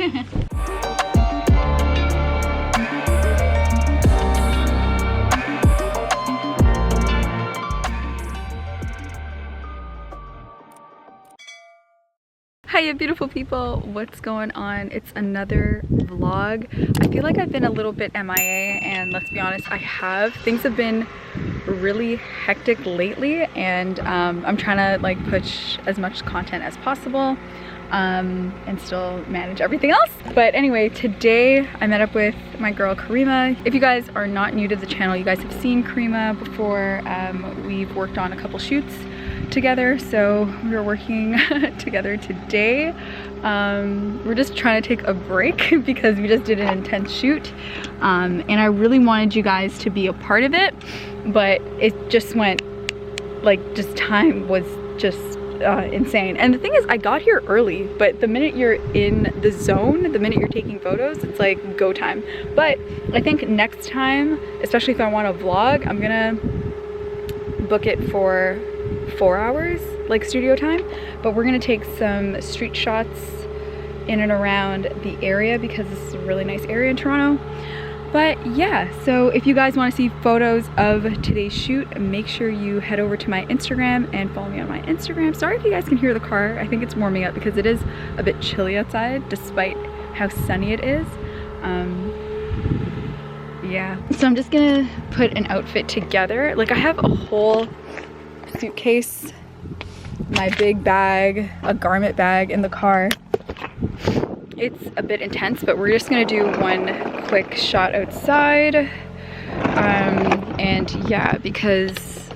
Hiya beautiful people, what's going on? It's another vlog. I feel like I've been a little bit MIA, and let's be honest, I have. Things have been really hectic lately, and I'm trying to like push as much content as possible and still manage everything else. But anyway, today I met up with my girl Karima. If you guys are not new to the channel, you guys have seen Karima before. We've worked on a couple shoots together, so we're working together today. We're just trying to take a break because we just did an intense shoot, and I really wanted you guys to be a part of it, but it just went like, just time was just insane. And the thing is, I got here early, but the minute you're in the zone, the minute you're taking photos, it's like go time. But I think next time, especially if I want to vlog, I'm gonna book it for 4 hours like studio time, but we're gonna take some street shots in and around the area because this is a really nice area in Toronto. But yeah, so if you guys want to see photos of today's shoot, make sure you head over to my Instagram and follow me on my Instagram. Sorry if you guys can hear the car. I think it's warming up because it is a bit chilly outside despite how sunny it is. Yeah, so I'm just gonna put an outfit together. Like, I have a whole suitcase, my big bag, a garment bag in the car. It's a bit intense, but we're just gonna do one quick shot outside. And yeah, because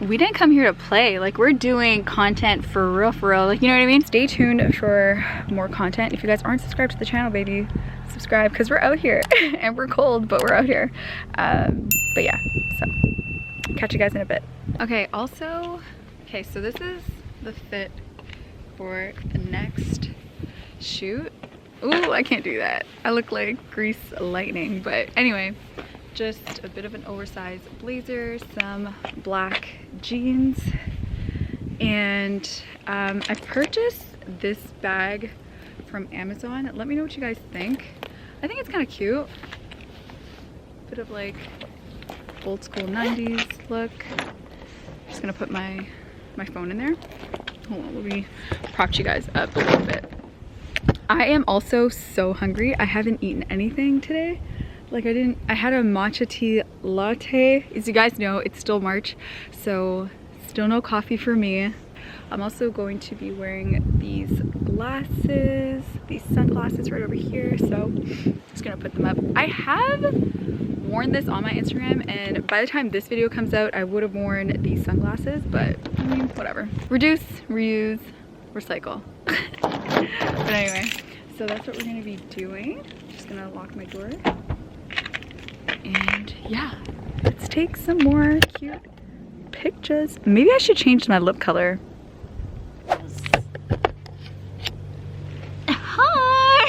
we didn't come here to play. Like, we're doing content for real, like, you know what I mean? Stay tuned for more content. If you guys aren't subscribed to the channel, baby, subscribe, because we're out here and we're cold, but we're out here. But yeah, so catch you guys in a bit. Okay, also, okay, so this is the fit for the next shoot. Ooh, I can't do that. I look like grease lightning, but anyway, just a bit of an oversized blazer, some black jeans, and I purchased this bag from Amazon. Let me know what you guys think. I think it's kind of cute. Bit of like old school 90s look. Just gonna put my phone in there. Hold on, let me prop you guys up a little bit. I am also so hungry. I haven't eaten anything today. Like, I had a matcha tea latte. As you guys know, it's still March, so still no coffee for me. I'm also going to be wearing these glasses, these sunglasses right over here, so I'm just gonna put them up. I have worn this on my Instagram, and by the time this video comes out, I would have worn these sunglasses, but I mean, whatever. Reduce, reuse, recycle. But anyway, so that's what we're gonna be doing. Just gonna lock my door. And yeah, let's take some more cute pictures. Maybe I should change my lip color. Hi!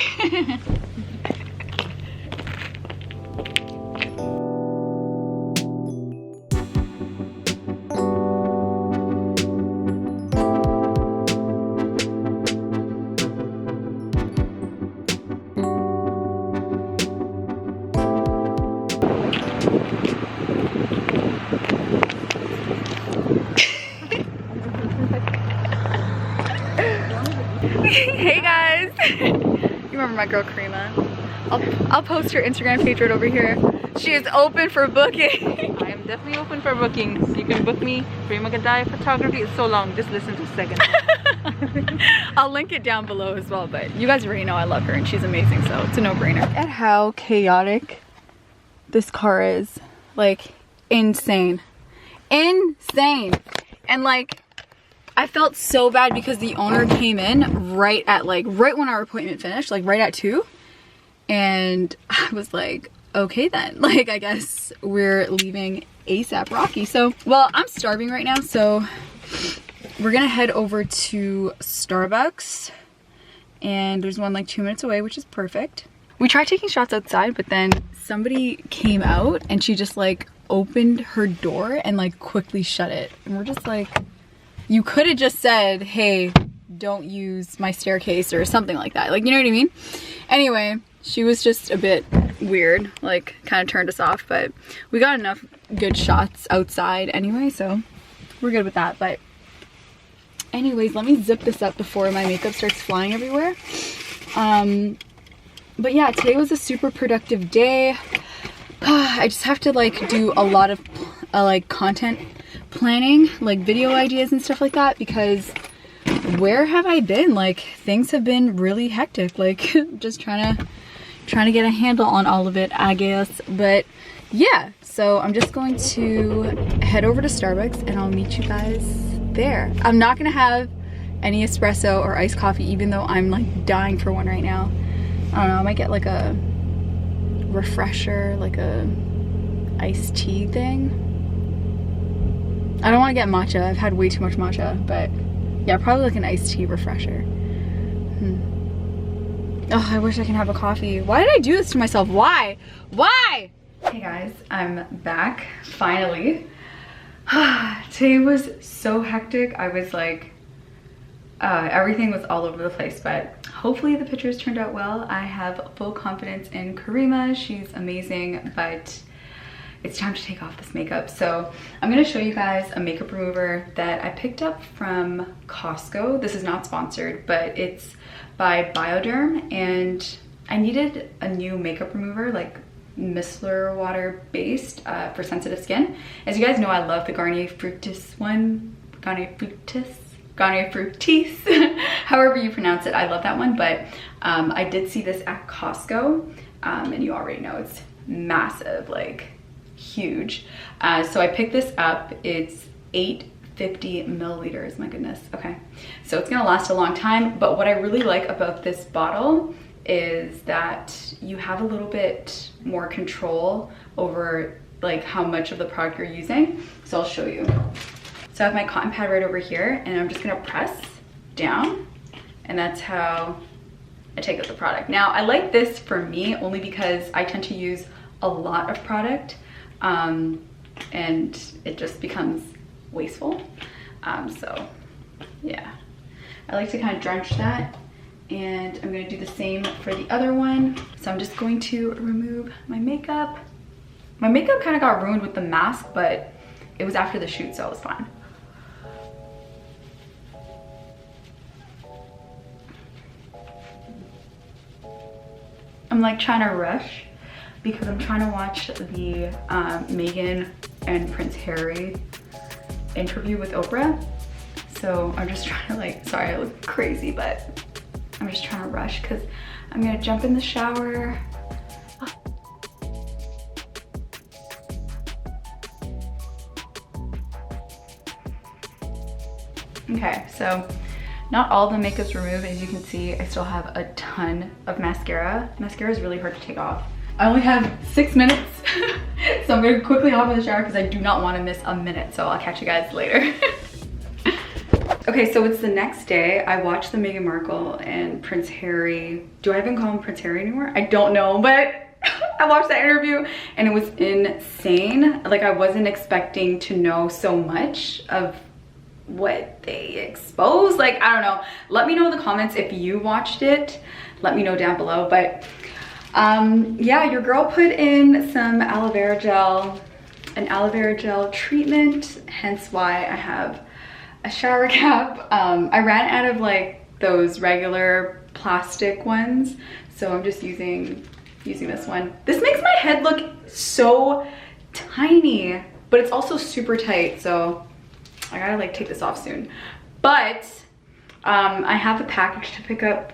Hey guys! You remember my girl Karima? I'll post her Instagram page right over here. She is open for booking. I am definitely open for bookings. You can book me. Karima Gadai photography. It's so long. Just listen to Segen. I'll link it down below as well, but you guys already know I love her and she's amazing, so it's a no-brainer. At how chaotic this car is. Like, insane. Insane. And like, I felt so bad because the owner came in right when our appointment finished, like right at 2. And I was like, okay then, like, I guess we're leaving ASAP Rocky. So, well, I'm starving right now, so we're gonna head over to Starbucks, and there's one like 2 minutes away, which is perfect. We tried taking shots outside, but then somebody came out and she just like opened her door and like quickly shut it. And we're just like, you could have just said, hey, don't use my staircase or something like that. Like, you know what I mean? Anyway, she was just a bit weird, like kind of turned us off, but we got enough good shots outside anyway, so we're good with that. But anyways, let me zip this up before my makeup starts flying everywhere. But yeah, today was a super productive day. I just have to like do a lot of like content planning, like video ideas and stuff like that, because where have I been? Like, things have been really hectic, like just trying to get a handle on all of it, I guess. But yeah, so I'm just going to head over to Starbucks and I'll meet you guys there. I'm not gonna have any espresso or iced coffee, even though I'm like dying for one right now. I don't know, I might get like a refresher, like a iced tea thing. I don't want to get matcha. I've had way too much matcha, but yeah, probably like an iced tea refresher. Oh, I wish I can have a coffee. Why did I do this to myself? Why? Why? Hey guys, I'm back, finally. Today was so hectic. I was like, everything was all over the place, but hopefully the pictures turned out well. I have full confidence in Karima. She's amazing, but it's time to take off this makeup. So I'm gonna show you guys a makeup remover that I picked up from Costco. This is not sponsored, but it's by Bioderm, and I needed a new makeup remover, like micellar water based, for sensitive skin. As you guys know, I love the Garnier Fructis one. Garnier Fructis, however you pronounce it. I love that one, but I did see this at Costco, and you already know it's massive, like huge. So I picked this up. It's 850 milliliters, my goodness. Okay, so it's gonna last a long time, but what I really like about this bottle is that you have a little bit more control over like how much of the product you're using. So I'll show you. So I have my cotton pad right over here, and I'm just gonna press down, and that's how I take out the product. Now I like this for me only because I tend to use a lot of product, and it just becomes wasteful. So yeah, I like to kind of drench that, and I'm gonna do the same for the other one. So I'm just going to remove my makeup. My makeup kind of got ruined with the mask, but it was after the shoot, so it was fine. I'm like trying to rush because I'm trying to watch the Meghan and Prince Harry interview with Oprah. So I'm just trying to like, sorry I look crazy, but I'm just trying to rush because I'm gonna jump in the shower. Okay, so not all the makeup's removed. As you can see, I still have a ton of mascara. Mascara is really hard to take off. I only have 6 minutes, so I'm gonna quickly hop in the shower because I do not want to miss a minute, so I'll catch you guys later. Okay, so it's the next day. I watched the Meghan Markle and Prince Harry. Do I even call him Prince Harry anymore? I don't know, but I watched that interview and it was insane. Like, I wasn't expecting to know so much of what they exposed. Like, I don't know. Let me know in the comments if you watched it. Let me know down below. But yeah, your girl put in some aloe vera gel, an aloe vera gel treatment, hence why I have a shower cap. I ran out of like those regular plastic ones, so I'm just using this one. This makes my head look so tiny, but it's also super tight, so I gotta like take this off soon. But I have a package to pick up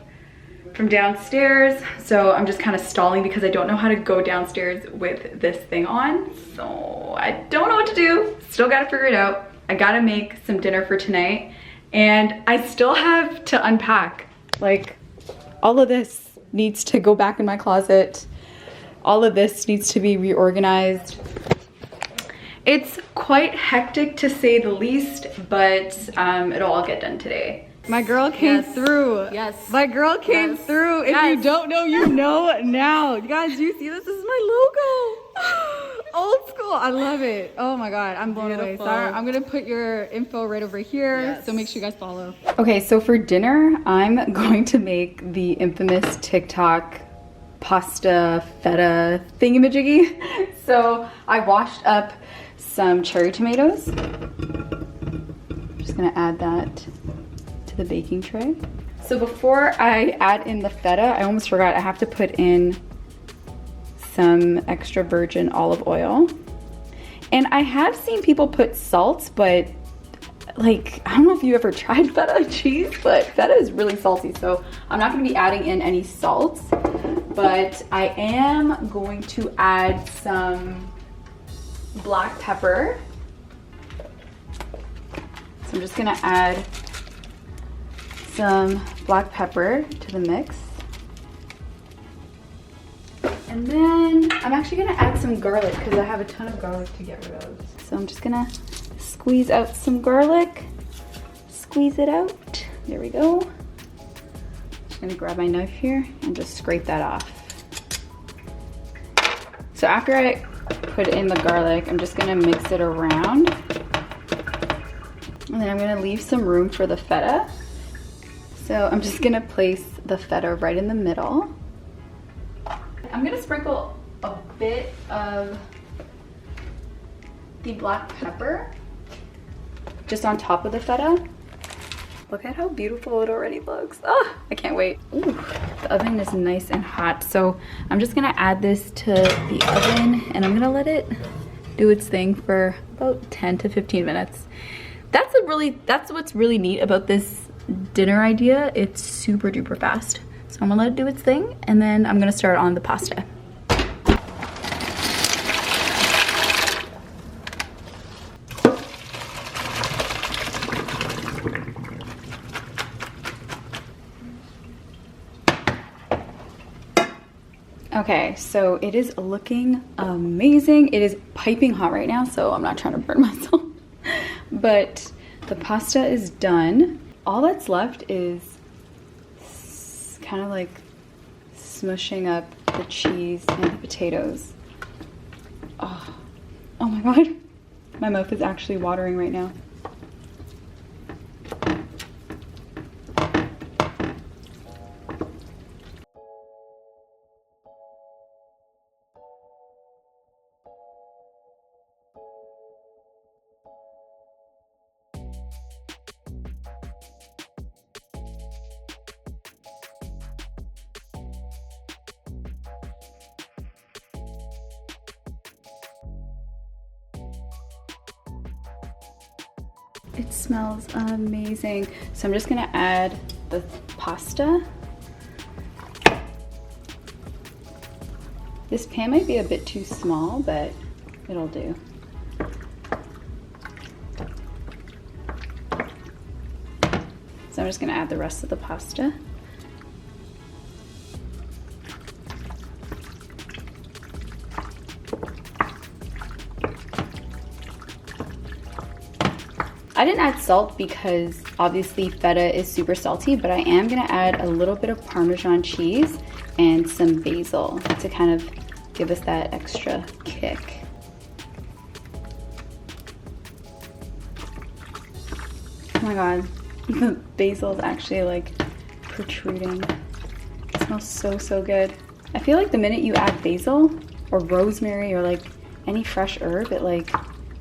from downstairs, so I'm just kind of stalling because I don't know how to go downstairs with this thing on. So I don't know what to do. Still gotta figure it out. I gotta make some dinner for tonight, and I still have to unpack. Like, all of this needs to go back in my closet. All of this needs to be reorganized. It's quite hectic to say the least, but it'll all get done today. My girl came through. Yes. My girl came through. If you don't know, you know now. You guys, do you see this? This is my logo. Old school. I love it. Oh my God, I'm blown away. Beautiful. Sorry, I'm gonna put your info right over here. Yes. So make sure you guys follow. Okay, so for dinner, I'm going to make the infamous TikTok pasta feta thingamajiggy. So I washed up some cherry tomatoes. I'm just gonna add that to the baking tray. So before I add in the feta, I almost forgot, I have to put in some extra virgin olive oil. And I have seen people put salt, but like, I don't know if you ever tried feta cheese, but feta is really salty. So I'm not gonna be adding in any salt, but I am going to add some black pepper. So I'm just gonna add some black pepper to the mix. And then I'm actually gonna add some garlic because I have a ton of garlic to get rid of. So I'm just gonna squeeze out some garlic, squeeze it out. There we go. Just gonna grab my knife here and just scrape that off. So after I put in the garlic, I'm just gonna mix it around. And then I'm gonna leave some room for the feta. So I'm just gonna place the feta right in the middle. I'm gonna sprinkle a bit of the black pepper just on top of the feta. Look at how beautiful it already looks. Oh, I can't wait. Ooh, the oven is nice and hot. So I'm just gonna add this to the oven and I'm gonna let it do its thing for about 10 to 15 minutes. That's what's really neat about this dinner idea. It's super duper fast. So I'm gonna let it do its thing and then I'm gonna start on the pasta. Okay, so it is looking amazing. It is piping hot right now, so I'm not trying to burn myself. But the pasta is done. All that's left is kind of like smushing up the cheese and the potatoes. Oh my God. My mouth is actually watering right now. It smells amazing. So I'm just gonna add the pasta. This pan might be a bit too small, but it'll do. So I'm just gonna add the rest of the pasta. I didn't add salt because obviously feta is super salty, but I am gonna add a little bit of Parmesan cheese and some basil to kind of give us that extra kick. Oh my God, the basil is actually like protruding. It smells so, so good. I feel like the minute you add basil or rosemary or like any fresh herb, it like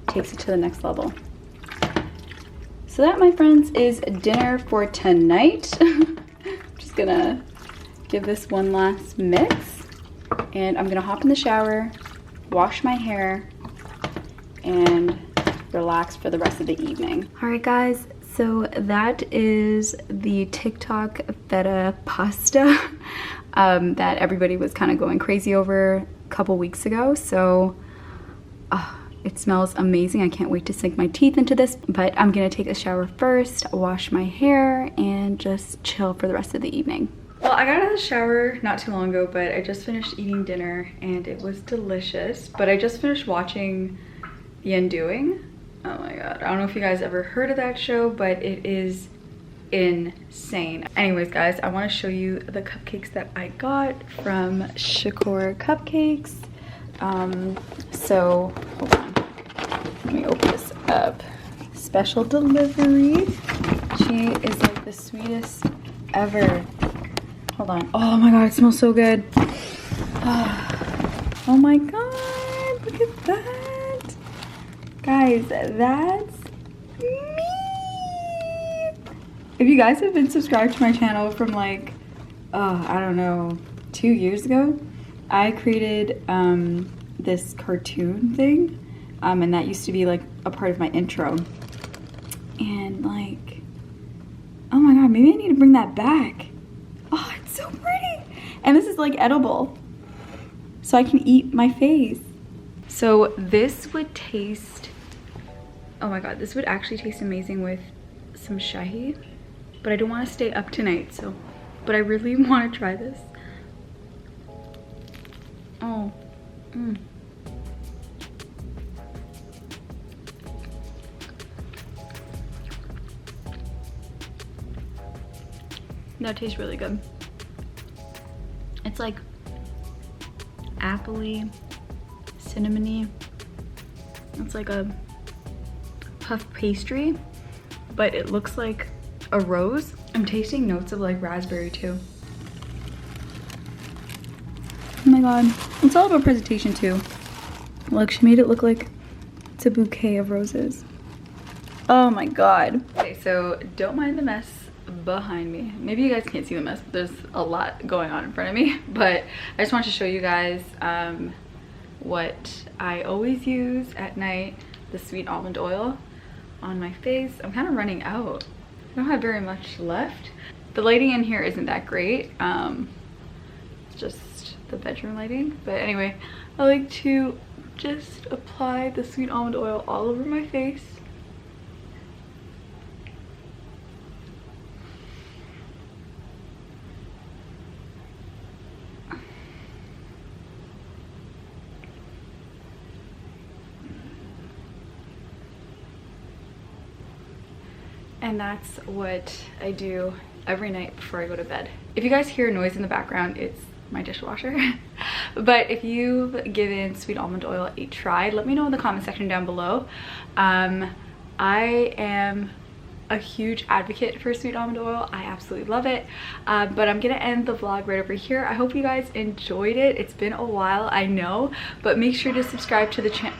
takes it to the next level. So that, my friends, is dinner for tonight. Just gonna give this one last mix and I'm gonna hop in the shower, wash my hair, and relax for the rest of the evening. All right, guys, so that is the TikTok feta pasta that everybody was kind of going crazy over a couple weeks ago. So it smells amazing. I can't wait to sink my teeth into this, but I'm gonna take a shower first, wash my hair, and just chill for the rest of the evening. Well, I got out of the shower not too long ago, but I just finished eating dinner and it was delicious. But I just finished watching The Undoing. Oh my God, I don't know if you guys ever heard of that show, but it is insane. Anyways, guys, I wanna show you the cupcakes that I got from Cupcakes. So hold on, let me open this up. Special delivery. She is like the sweetest ever. Hold on. Oh my god, it smells so good. Oh my god, look at that. Guys, that's me. If you guys have been subscribed to my channel from like, I don't know, 2 years ago, I created this cartoon thing, and that used to be like a part of my intro. And like, oh my god, maybe I need to bring that back. Oh, it's so pretty. And this is like edible, so I can eat my face. So this would taste, oh my god, this would actually taste amazing with some shahi, but I don't want to stay up tonight, so, but I really want to try this. Oh, That tastes really good. It's like appley, cinnamony. It's like a puff pastry, but it looks like a rose. I'm tasting notes of like raspberry too. Oh my god, it's all about presentation too. Look, she made it look like it's a bouquet of roses. Oh my god. Okay, so don't mind the mess behind me. Maybe you guys can't see the mess, but there's a lot going on in front of me, but I just want to show you guys what I always use at night, the sweet almond oil on my face. I'm kind of running out. I don't have very much left. The lighting in here isn't that great. It's just the bedroom lighting, but anyway, I like to just apply the sweet almond oil all over my face. And that's what I do every night before I go to bed. If you guys hear noise in the background, it's my dishwasher. But if you've given sweet almond oil a try, let me know in the comment section down below. I am a huge advocate for sweet almond oil. I absolutely love it. But I'm gonna end the vlog right over here. I hope you guys enjoyed it. It's been a while, I know, but make sure to subscribe to the channel.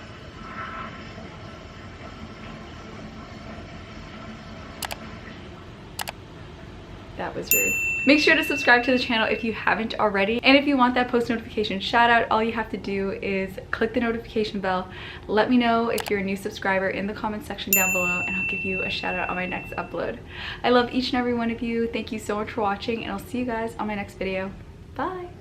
That was rude. Make sure to subscribe to the channel if you haven't already. And if you want that post notification shout out, all you have to do is click the notification bell. Let me know if you're a new subscriber in the comment section down below, and I'll give you a shout out on my next upload. I love each and every one of you. Thank you so much for watching, and I'll see you guys on my next video. Bye.